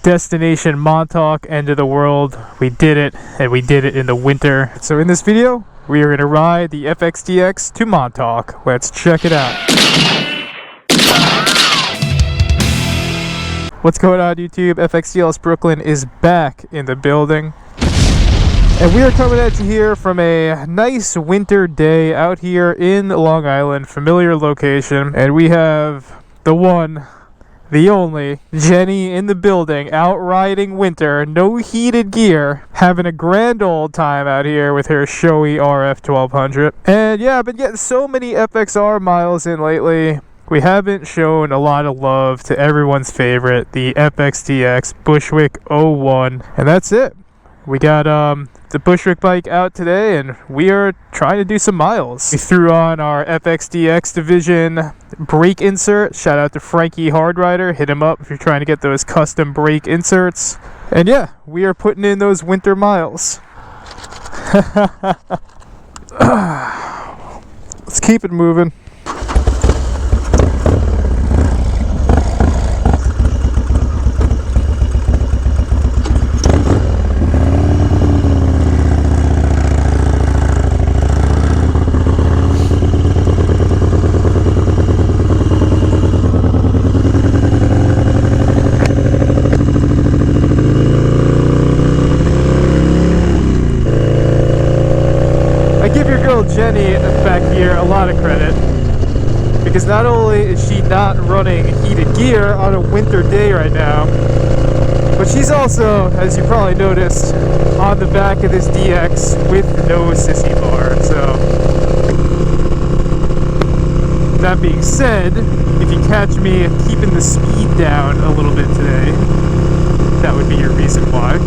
Destination Montauk, end of the world. We did it, and we did it in the winter. So in this video, we are going to ride the Fxdx to Montauk. Let's check it out. What's going on, YouTube? FXDLS Brooklyn is back in the building. And we are coming at you here from a nice winter day out here in Long Island, familiar location. And we have the one, the only, Jenny in the building, out riding winter, no heated gear, having a grand old time out here with her showy RF 1200. And yeah, I've been getting so many FXR miles in lately. We haven't shown a lot of love to everyone's favorite, the Fxdx Bushwick 01. And that's it. We got the Bushwick bike out today, and we are trying to do some miles. We threw on our Fxdx division brake insert. Shout out to Frankie Hardrider. Hit him up if you're trying to get those custom brake inserts. And yeah, we are putting in those winter miles. Let's keep it moving. Jenny back here a lot of credit, because not only is she not running heated gear on a winter day right now, but she's also, as you probably noticed, on the back of this DX with no sissy bar. So that being said, if you catch me keeping the speed down a little bit today, that would be your reason why.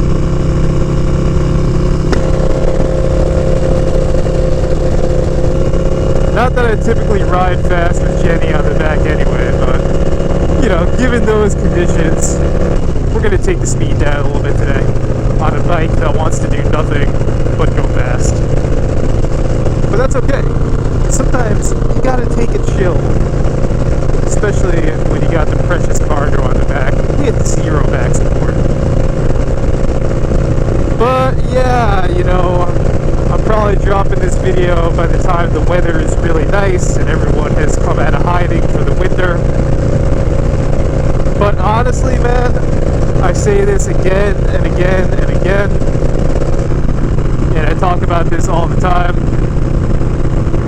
Not that I typically ride fast with Jenny on the back anyway, but, you know, given those conditions, we're going to take the speed down a little bit today on a bike that wants to do nothing but go fast. But that's okay. Sometimes you got to take it chill, especially when you got the precious cargo on the back with zero back support. But yeah, you know, I'm probably dropping this video by the time the weather is really nice and everyone has come out of hiding for the winter. But honestly, man, I say this again and again and again, and I talk about this all the time,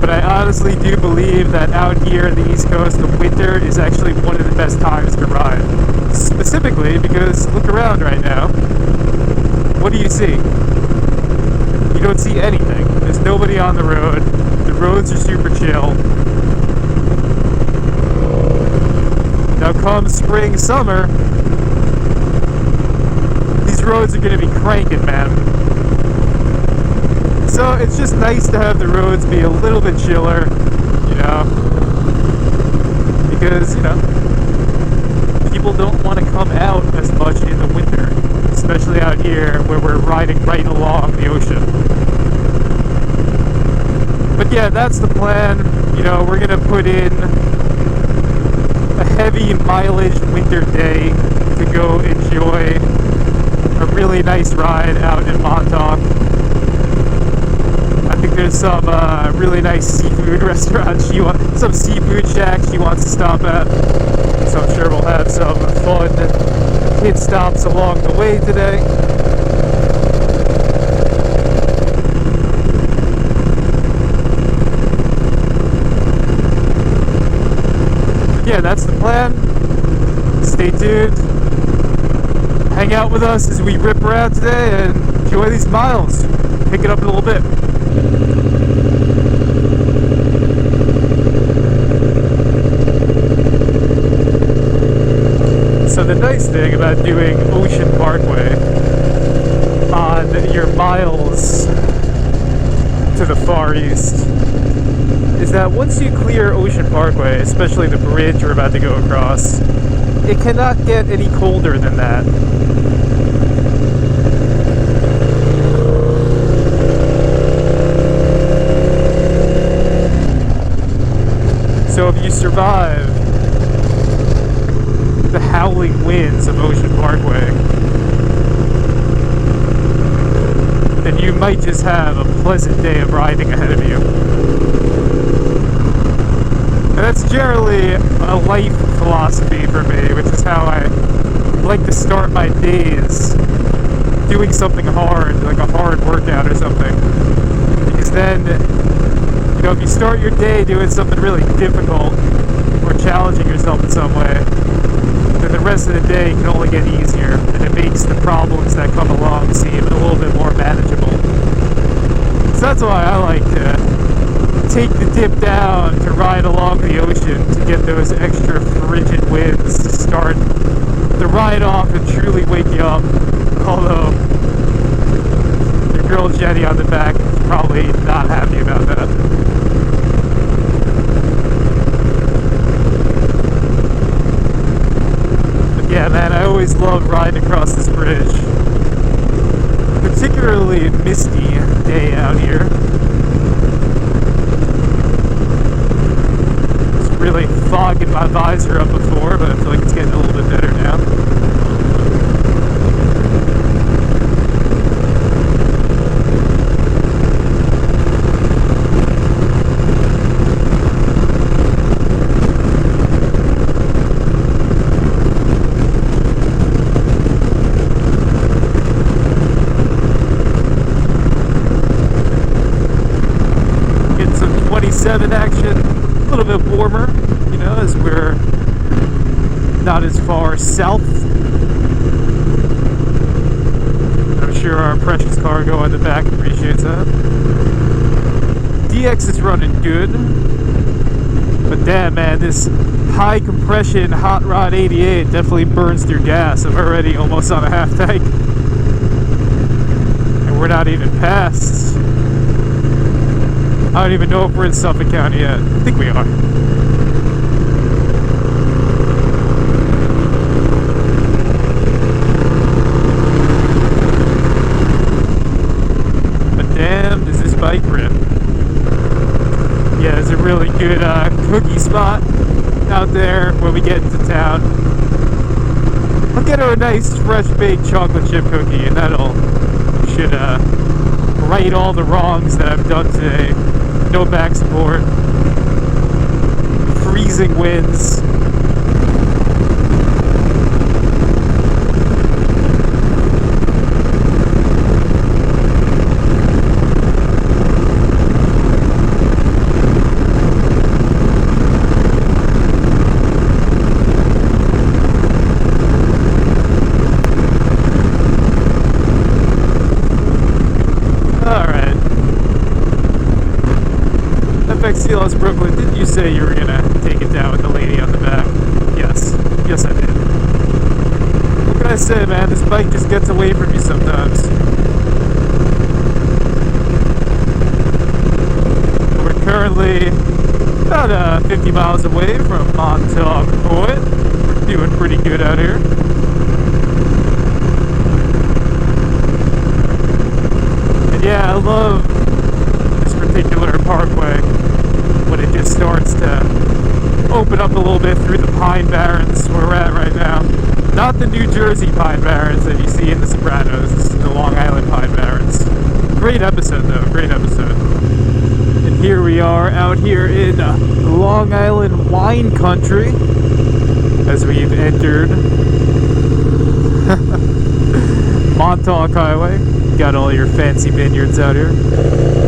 but I honestly do believe that out here in the East Coast, the winter is actually one of the best times to ride. Specifically because look around right now. What do you see? You don't see anything. There's nobody on the road. The roads are super chill. Now come spring, summer, these roads are going to be cranking, man. So it's just nice to have the roads be a little bit chiller, you know, because, you know, people don't want to come out as much in the winter, especially out here where we're riding right along the ocean. But yeah, that's the plan. You know, we're gonna put in a heavy mileage winter day to go enjoy a really nice ride out in Montauk. I think there's some really nice seafood restaurants. Some seafood shacks she wants to stop at. So I'm sure we'll have some fun pit stops along the way today. Yeah, that's the plan. Stay tuned. Hang out with us as we rip around today and enjoy these miles. Pick it up in a little bit. So the nice thing about doing Ocean Parkway on your miles to the Far East is that once you clear Ocean Parkway, especially the bridge we're about to go across, it cannot get any colder than that. So if you survive the howling winds of Ocean Parkway, then you might just have a pleasant day of riding ahead of you. And that's generally a life philosophy for me, which is how I like to start my days, doing something hard, like a hard workout or something. Because then, you know, if you start your day doing something really difficult or challenging yourself in some way, then the rest of the day can only get easier, and it makes the problems that come along seem a little bit more manageable. So that's why I like to take the dip down to ride along the ocean to get those extra frigid winds to start the ride off and truly wake you up. Although your girl Jenny on the back is probably not happy about that. Yeah, man, I always love riding across this bridge. Particularly a misty day out here. It's really fogging my visor up before, but I feel like it's getting a little bit better now. Action, a little bit warmer, you know, as we're not as far south. I'm sure our precious cargo on the back appreciates that. DX is running good, but damn, man, this high compression hot rod 88 definitely burns through gas. I'm already almost on a half tank, and we're not even past. I don't even know if we're in Suffolk County yet. I think we are. But damn, does this bike rip. Yeah, there's a really good cookie spot out there when we get into town. I'll get her a nice fresh baked chocolate chip cookie, and should right all the wrongs that I've done today. No back support, freezing winds. Fxdx Brooklyn, didn't you say you were gonna take it down with the lady on the back? Yes. Yes, I did. What can I say, man? This bike just gets away from you sometimes. We're currently about 50 miles away from Montauk Point. We're doing pretty good out here. And yeah, I love this particular Parkway when it just starts to open up a little bit through the Pine Barrens where we're at right now. Not the New Jersey Pine Barrens that you see in The Sopranos. This is the Long Island Pine Barrens. Great episode though, great episode. And here we are out here in Long Island wine country as we've entered Montauk Highway. Got all your fancy vineyards out here.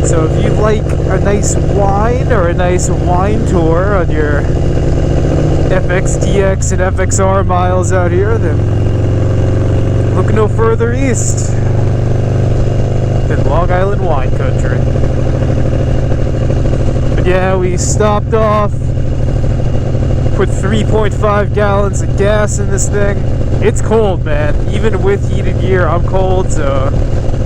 So if you like a nice wine or a nice wine tour on your Fxdx and FXR miles out here, then look no further east than Long Island wine country. But yeah, we stopped off, put 3.5 gallons of gas in this thing. It's cold, man. Even with heated gear, I'm cold, so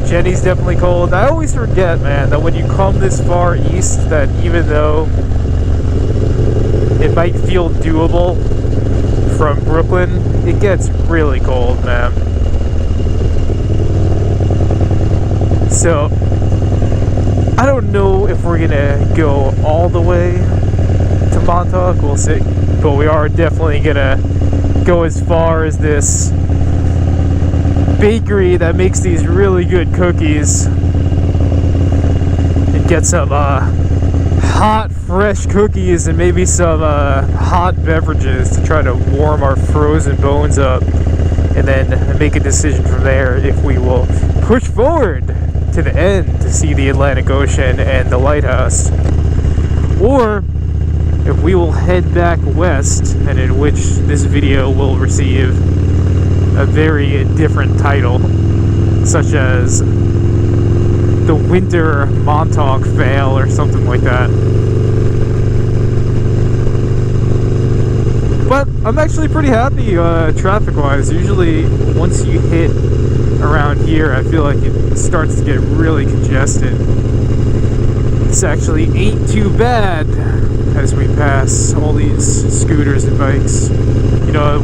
Jenny's definitely cold. I always forget, man, that when you come this far east, that even though it might feel doable from Brooklyn, it gets really cold, man. So I don't know if we're gonna go all the way to Montauk, we'll see. But we are definitely gonna go as far as this bakery that makes these really good cookies get some hot, fresh cookies and maybe some hot beverages to try to warm our frozen bones up, and then make a decision from there if we will push forward to the end to see the Atlantic Ocean and the Lighthouse, or if we will head back west, and in which this video will receive a very different title, such as the Winter Montauk Fail or something like that. But I'm actually pretty happy traffic-wise. Usually once you hit around here, I feel like it starts to get really congested. This actually ain't too bad as we pass all these scooters and bikes. You know,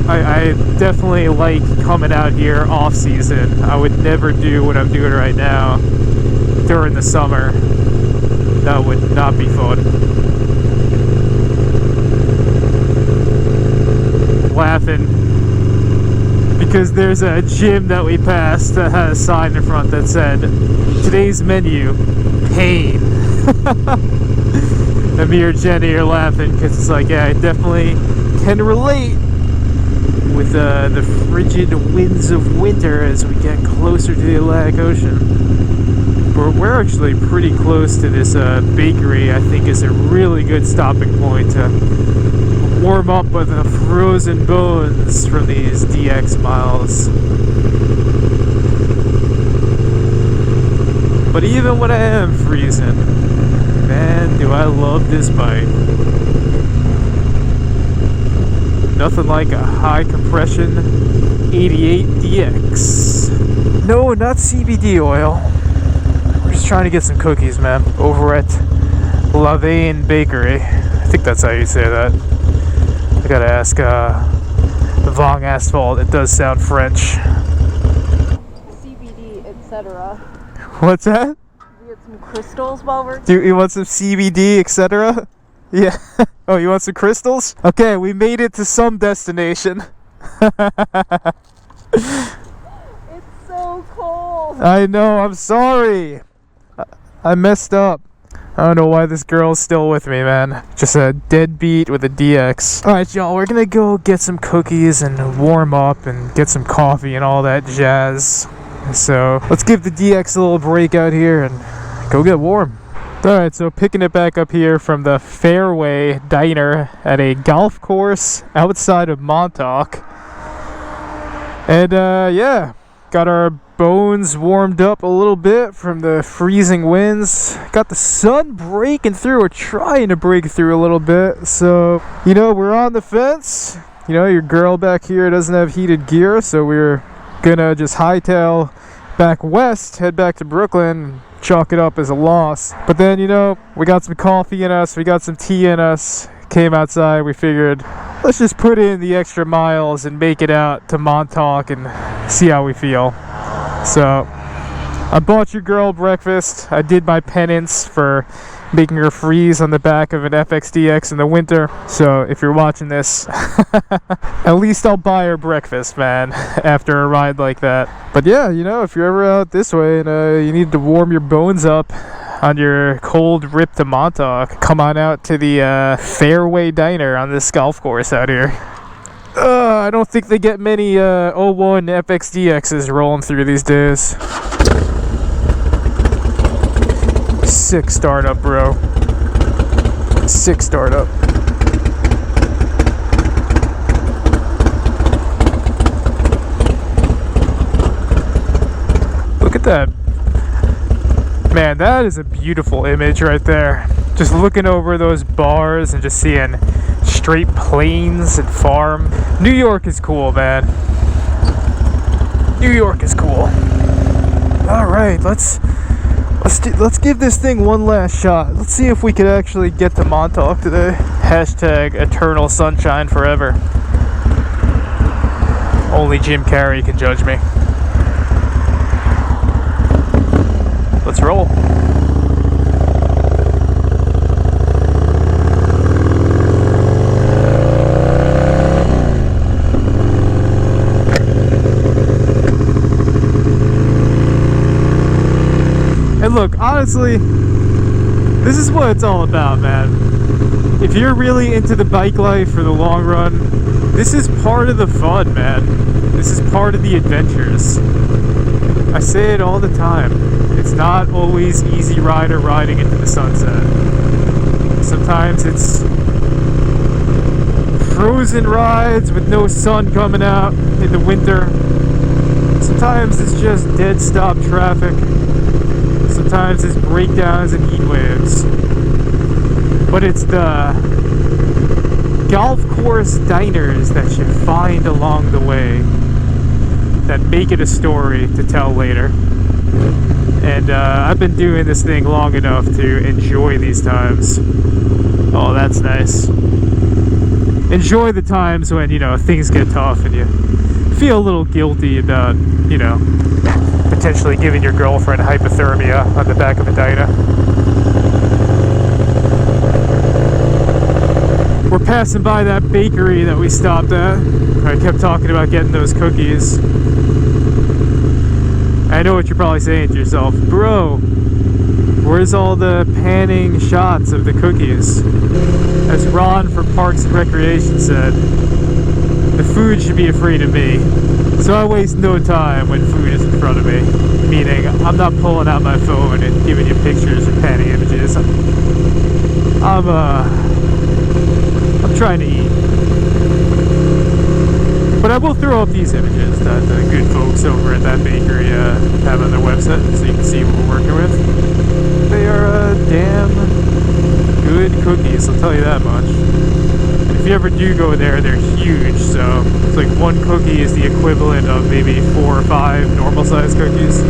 I definitely like coming out here off season. I would never do what I'm doing right now during the summer. That would not be fun. Laughing because there's a gym that we passed that had a sign in front that said, "Today's menu, pain." And me or Jenny are laughing because it's like, yeah, I definitely can relate with the frigid winds of winter as we get closer to the Atlantic Ocean. We're actually pretty close to this bakery. I think is a really good stopping point to warm up with the frozen bones from these DX miles. But even when I am freezing, man, do I love this bike. Nothing like a high compression 88 DX. No, not CBD oil. We're just trying to get some cookies, man, over at Lavaine Bakery. I think that's how you say that. I gotta ask Vong Asphalt. It does sound French. CBD, etc. What's that? We get some crystals while we're... Do you want some CBD, etc.? Yeah. Oh, you want some crystals? Okay, we made it to some destination. It's so cold. I know, I'm sorry. I messed up. I don't know why this girl's still with me, man. Just a deadbeat with a DX. Alright, y'all, we're gonna go get some cookies and warm up and get some coffee and all that jazz. So, let's give the DX a little break out here and go get warm. Alright, so picking it back up here from the Fairway Diner at a golf course outside of Montauk. And, yeah, got our bones warmed up a little bit from the freezing winds. Got the sun breaking through, or trying to break through a little bit. So, you know, we're on the fence. You know, your girl back here doesn't have heated gear, so we're gonna just hightail back west, head back to Brooklyn, chalk it up as a loss. But then, you know, we got some coffee in us, we got some tea in us, came outside, we figured, let's just put in the extra miles and make it out to Montauk and see how we feel. So, I bought your girl breakfast. I did my penance for making her freeze on the back of an Fxdx in the winter. So, if you're watching this, at least I'll buy her breakfast, man, after a ride like that. But yeah, you know, if you're ever out this way and you need to warm your bones up on your cold rip to Montauk, come on out to the Fairway Diner on this golf course out here. I don't think they get many 01 FXDXs rolling through these days. Sick startup, bro. Sick startup. Look at that. Man, that is a beautiful image right there. Just looking over those bars and just seeing straight plains and farm. New York is cool, man. New York is cool. All right, let's give this thing one last shot. Let's see if we could actually get to Montauk today. Hashtag eternal sunshine forever. Only Jim Carrey can judge me. Let's roll. And look, honestly, honestly, this is what it's all about, man. If you're really into the bike life for the long run, this is part of the fun, man. This is part of the adventures. I say it all the time. It's not always easy rider riding into the sunset. Sometimes it's frozen rides with no sun coming out in the winter. Sometimes it's just dead stop traffic. Sometimes it's breakdowns and heat waves. But it's the golf course diners that you find along the way that make it a story to tell later. And I've been doing this thing long enough to enjoy these times. Oh, that's nice. Enjoy the times when, you know, things get tough and you feel a little guilty about, you know, potentially giving your girlfriend hypothermia on the back of a Dyna. We're passing by that bakery that we stopped at. I kept talking about getting those cookies. I know what you're probably saying to yourself, bro, where's all the panning shots of the cookies? As Ron from Parks and Recreation said, the food should be afraid of me. So I waste no time when food is in front of me. Meaning, I'm not pulling out my phone and giving you pictures or panning images. I'm trying to eat. But I will throw up these images that the good folks over at that bakery have on their website, so you can see what we're working with. They are damn good cookies, I'll tell you that much. And if you ever do go there, they're huge, so it's like one cookie is the equivalent of maybe 4 or 5 normal-sized cookies.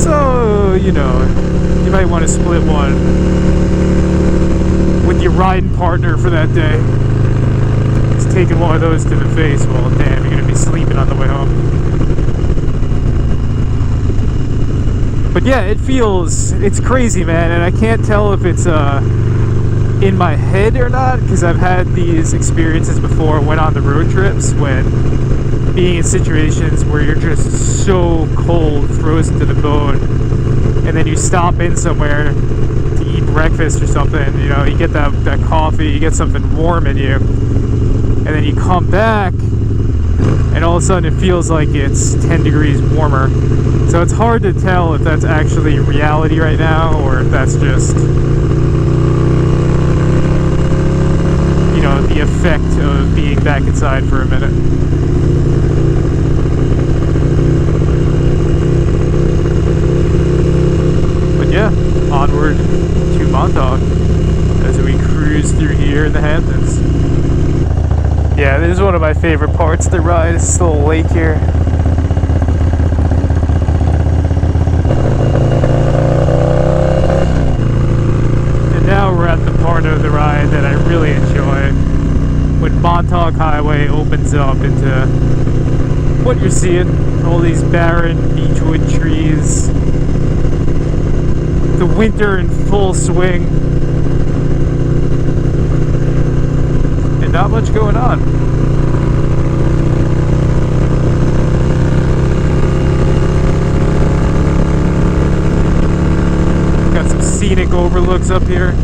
So, you know, you might want to split one with your riding partner for that day. Just taking one of those to the face, well, damn, you're gonna be sleeping on the way home. But yeah, it's crazy, man, and I can't tell if it's in my head or not, because I've had these experiences before, went on the road trips, when being in situations where you're just so cold, frozen to the bone, and then you stop in somewhere to eat breakfast or something, you know, you get that coffee, you get something warm in you, and then you come back, and all of a sudden it feels like it's 10 degrees warmer. So it's hard to tell if that's actually reality right now, or if that's just, you know, the effect of being back inside for a minute. But yeah, onward to Montauk as we cruise through here in the Hamptons. Yeah, this is one of my favorite parts of the ride. It's this little lake here. And now we're at the part of the ride that I really enjoy, when Montauk Highway opens up into what you're seeing. All these barren beechwood trees. The winter in full swing. Not much going on. Got some scenic overlooks up here.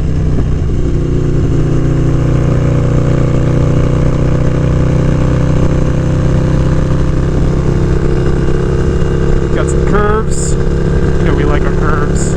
Got some curves. You know, we like our curves.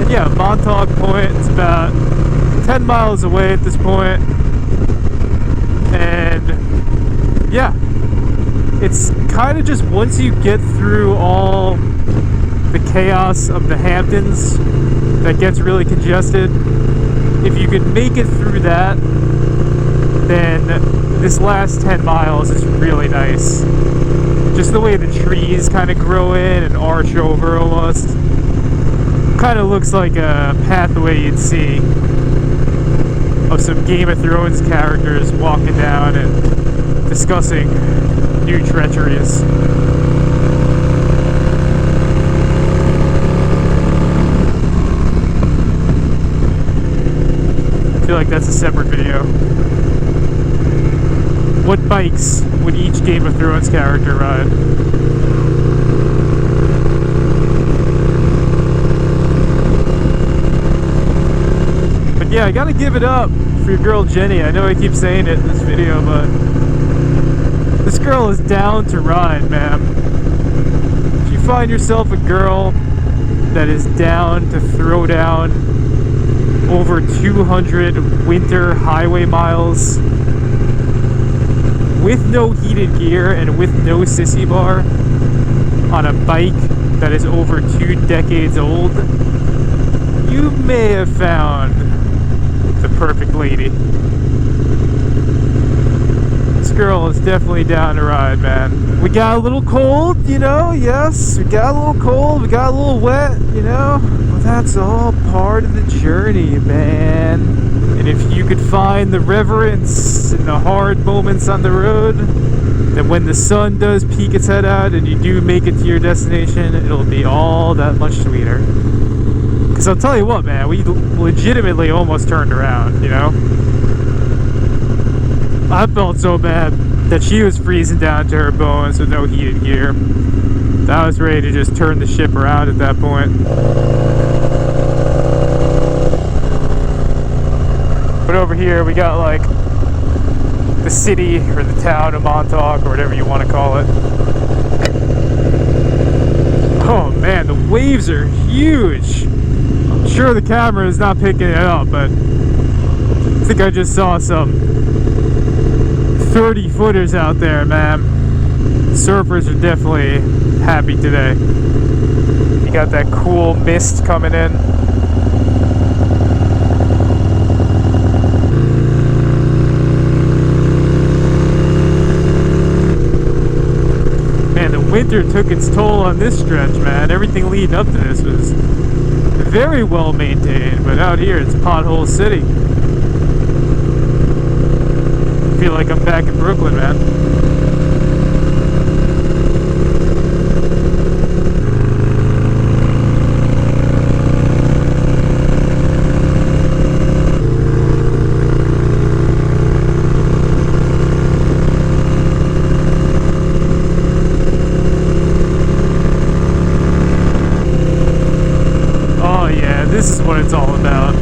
Yeah, Montauk Point, it's about 10 miles away at this point, and yeah, it's kind of just once you get through all the chaos of the Hamptons that gets really congested, if you can make it through that, then this last 10 miles is really nice. Just the way the trees kind of grow in and arch over almost. Kind of looks like a pathway you'd see of some Game of Thrones characters walking down and discussing new treacheries. like that's a separate video. What bikes would each Game of Thrones character ride? But yeah, I gotta give it up for your girl Jenny. I know I keep saying it in this video, but this girl is down to ride, man. If you find yourself a girl that is down to throw down over 200 winter highway miles with no heated gear and with no sissy bar on a bike that is over 2 decades old, you may have found the perfect lady. This girl is definitely down to ride, man. We got a little cold, you know, yes, we got a little cold, we got a little wet, you know, but that's all part of the journey, man. And if you could find the reverence in the hard moments on the road, then when the sun does peek its head out and you do make it to your destination, it'll be all that much sweeter. Because I'll tell you what, man, we legitimately almost turned around, you know? I felt so bad that she was freezing down to her bones with no heated gear. I was ready to just turn the ship around at that point. But over here we got like the city or the town of Montauk or whatever you want to call it. Oh man, the waves are huge. I'm sure the camera is not picking it up, but I think I just saw some 30 footers out there, man. Surfers are definitely happy today. You got that cool mist coming in. Man, the winter took its toll on this stretch, man. Everything leading up to this was very well maintained, but out here it's pothole city. I feel like I'm back in Brooklyn, man. Oh yeah, this is what it's all about.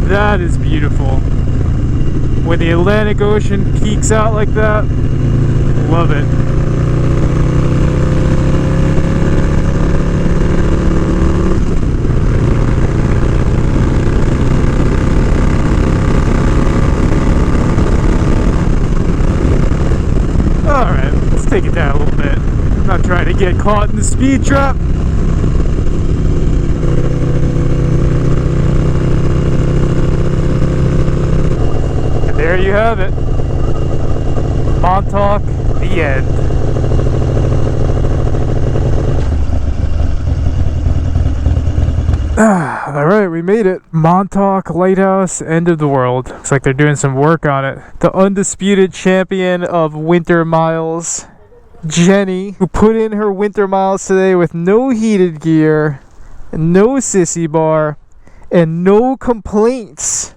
That is beautiful. When the Atlantic Ocean peaks out like that, love it. Alright, let's take it down a little bit. I'm not trying to get caught in the speed trap. There you have it. Montauk, the end. Alright, we made it. Montauk, Lighthouse, end of the world. Looks like they're doing some work on it. The undisputed champion of winter miles, Jenny, who put in her winter miles today with no heated gear, no sissy bar, and no complaints.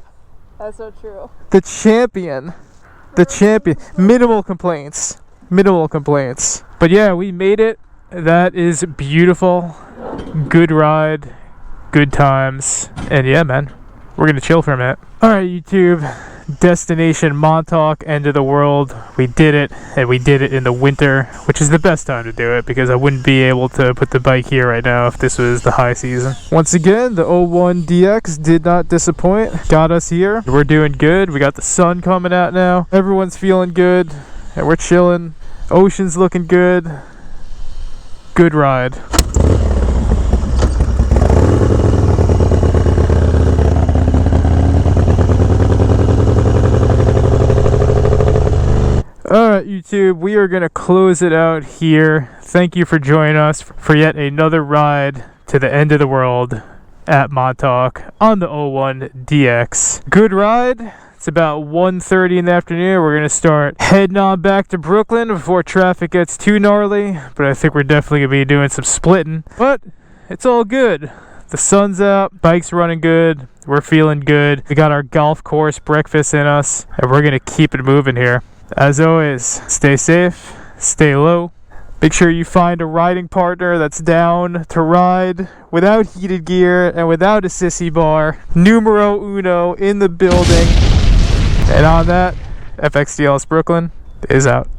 That's so true. The champion. The champion. Minimal complaints. Minimal complaints. But yeah, we made it. That is beautiful. Good ride. Good times. And yeah, man, we're gonna chill for a minute. Alright, YouTube. Destination Montauk, end of the world. We did it, and we did it in the winter, which is the best time to do it because I wouldn't be able to put the bike here right now if this was the high season. Once again, the 01DX did not disappoint. Got us here. We're doing good. We got the sun coming out now. Everyone's feeling good, and we're chilling. Ocean's looking good. Good ride. Alright, YouTube, we are going to close it out here. Thank you for joining us for yet another ride to the end of the world at Montauk on the 01DX. Good ride. It's about 1:30 in the afternoon. We're going to start heading on back to Brooklyn before traffic gets too gnarly, but I think we're definitely going to be doing some splitting. But it's all good. The sun's out, bike's running good, we're feeling good. We got our golf course breakfast in us, and we're going to keep it moving here. As always, stay safe, stay low. Make sure you find a riding partner that's down to ride without heated gear and without a sissy bar. Numero uno in the building. And on that, Fxdx Brooklyn is out.